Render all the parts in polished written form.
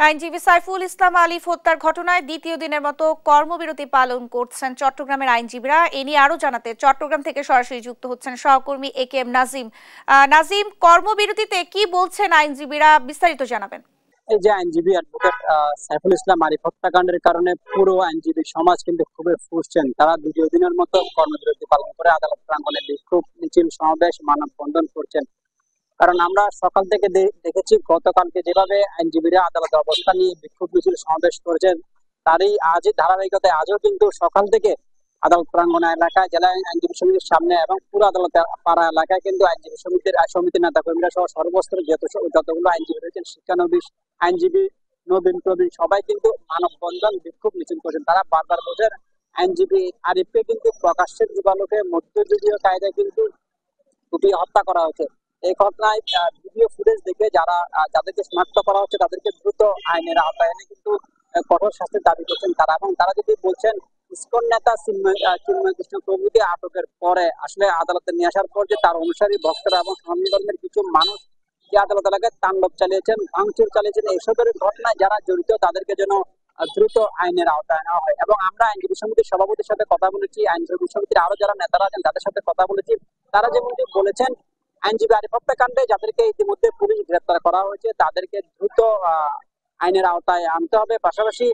আইনজীবী সাইফুল ইসলাম আলিফ হত্যার ঘটনায় দ্বিতীয় দিনের মতো কর্মবিরতি পালন করছেন চট্টগ্রামের আইনজীবীরা। এ নিয়ে আরো জানাতে চট্টগ্রাম থেকে সরাসরি যুক্ত হচ্ছেন সহকর্মী একেএম নাজিম। নাজিম, কর্মবিরতিতে কি বলছেন আইনজীবীরা, বিস্তারিত জানাবেন। এই যে আইনজীবী অ্যাডভোকেট সাইফুল ইসলাম আলিফ হত্যাকাণ্ডের কারণে পুরো আইনজীবী সমাজ কিন্তু খুবই ফুঁসছেন। তারা দ্বিতীয় দিনের মতো কর্মবিরতি পালন করে আদালত প্রাঙ্গণে বিক্ষোভ মিছিল সমাবেশ মানববন্ধন করছেন। কারণ আমরা সকাল থেকে দেখেছি গতকালকে যেভাবে আইনজীবীরা আদালতে অবস্থান নিয়ে বিক্ষোভ মিছিল সমাবেশ করেছেন, তারই আজই ধারাবাহিকতায় আজও কিন্তু সকাল থেকে আদালত প্রাঙ্গণ এলাকায় জেলা আইনজীবী সমিতির সামনে এবং পুরো আদালত পাড়া এলাকায় কিন্তু আইনজীবী সমিতির নেতা কর্মীরা সহ সর্বস্তরের যতগুলো আইনজীবী রয়েছেন, শিক্ষানবিশ আইনজীবী, নবীন প্রবীণ সবাই কিন্তু মানববন্ধন বিক্ষোভ মিছিল করেছেন। তারা বারবার বলছেন আইনজীবী আরিফকে কিন্তু প্রকাশ্যের দিবালোকে মধ্যযুগীয় কায়দায় কিন্তু কুপিয়ে হত্যা করা হয়েছে। এই ঘটনায় ভিডিও ফুটেজ দেখে যাদেরকে শনাক্ত করা হচ্ছে তাদেরকে দ্রুত আইনের আওতায় এনে কিন্তু কঠোর শাস্তির দাবি করছেন তারা। এবং তারা যদি বলছেন ইসকন নেতা চিন্ময় কৃষ্ণ প্রভুকে আটকের পরে আসলে আদালতে নিয়ে আসার পর যে তার অনুসারী ভক্তরা এবং সনাতন ধর্মের কিছু মানুষ যে আদালত এলাকায় তাণ্ডব চালিয়েছেন, ভাঙচুর চালিয়েছেন, এইসবের ঘটনায় যারা জড়িত তাদেরকে যেন দ্রুত আইনের আওতায় নেওয়া হয়। এবং আমরা আইনজীবী সমিতির সভাপতির সাথে কথা বলেছি, আইনজীবী সমিতির আরো যারা নেতারা আছেন তাদের সাথে কথা বলেছি। তারা যেমনটি বলেছেন আইনজীবী আরিফ হত্যাকাণ্ডে যাদেরকে ইতিমধ্যে পুলিশ গ্রেপ্তার করা হয়েছে তাদেরকে দ্রুত আইনের আওতায় আনতে হবে। পাশাপাশি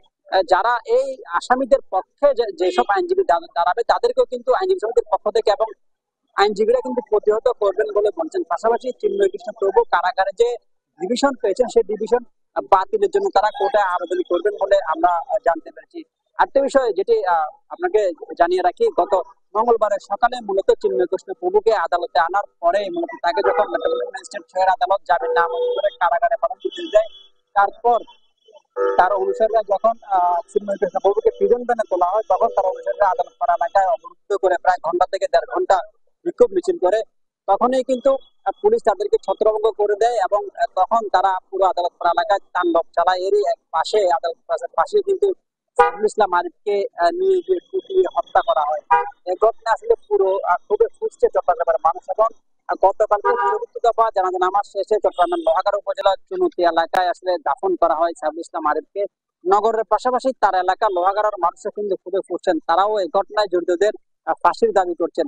যারা এই আসামিদের পক্ষে যেসব আইনজীবী দাঁড়াবে তাদেরকেও কিন্তু আইনজীবী সমিতির পক্ষ থেকে এবং আইনজীবীরা কিন্তু প্রতিহত করবেন বলে বলছেন। পাশাপাশি চিন্ময় কৃষ্ণ প্রভু কারাগারে যে ডিভিশন পেয়েছেন সেই ডিভিশন বাতিলের জন্য তারা কোর্টে আবেদন করবেন বলে আমরা জানতে পেরেছি। আরেকটা বিষয় যেটি আপনাকে জানিয়ে রাখি, গত মঙ্গলবারের সকালে মূলত চিন্ময় কৃষ্ণ প্রভুকে আদালতে আনার পরে মূলত তাকে যখন ম্যাজিস্ট্রেট ছয়ের আদালত জামিন নামঞ্জুর করে কারাগারে পাঠানো যায়, তারপর তার অনুসারীরা যখন চিন্ময় কৃষ্ণ প্রভুকে প্রিজন ভ্যানে তোলা হয় তখন তার অনুসারীরা আদালত পাড়া এলাকায় অবরুদ্ধ করে প্রায় ঘন্টা থেকে 1.5 ঘন্টা বিক্ষোভ মিছিল করে। তখনই কিন্তু পুলিশ তাদেরকে ছত্রভঙ্গ করে দেয় এবং তখন তারা পুরো আদালত পাড়া এলাকায় তাণ্ডব চালায়। এরই এক পাশে আদালত পাশে কিন্তু সাইফুল ইসলাম আরিফকে নিয়ে যে কুপিয়ে হত্যা করা হয়, এই ঘটনা আসলে পুরো খুবই ফুসছে চট্টগ্রামের মানুষ। এবং গতকালকে চতুর্থ দফা জানাজা নামাজ শেষে চট্টগ্রামের লোহাগাড়া উপজেলার চুনুতি এলাকায় আসলে দাফন করা হয় সাইফুল ইসলাম আরিফকে। নগরের পাশাপাশি তার এলাকা লোহাগাড়ার মানুষও কিন্তু খুবই ফুসছেন, তারাও এই ঘটনায় জড়িতদের ফাঁসির দাবি করছেন।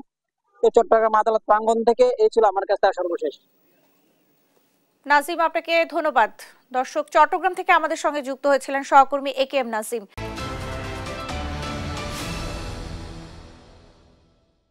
চট্টগ্রাম আদালত প্রাঙ্গণ থেকে এই ছিল আমার কাছে সর্বশেষ। নাজিম, আপনাকে ধন্যবাদ। দর্শক, চট্টগ্রাম থেকে আমাদের সঙ্গে যুক্ত হয়েছিলেন সহকর্মী একেএম নাজিম।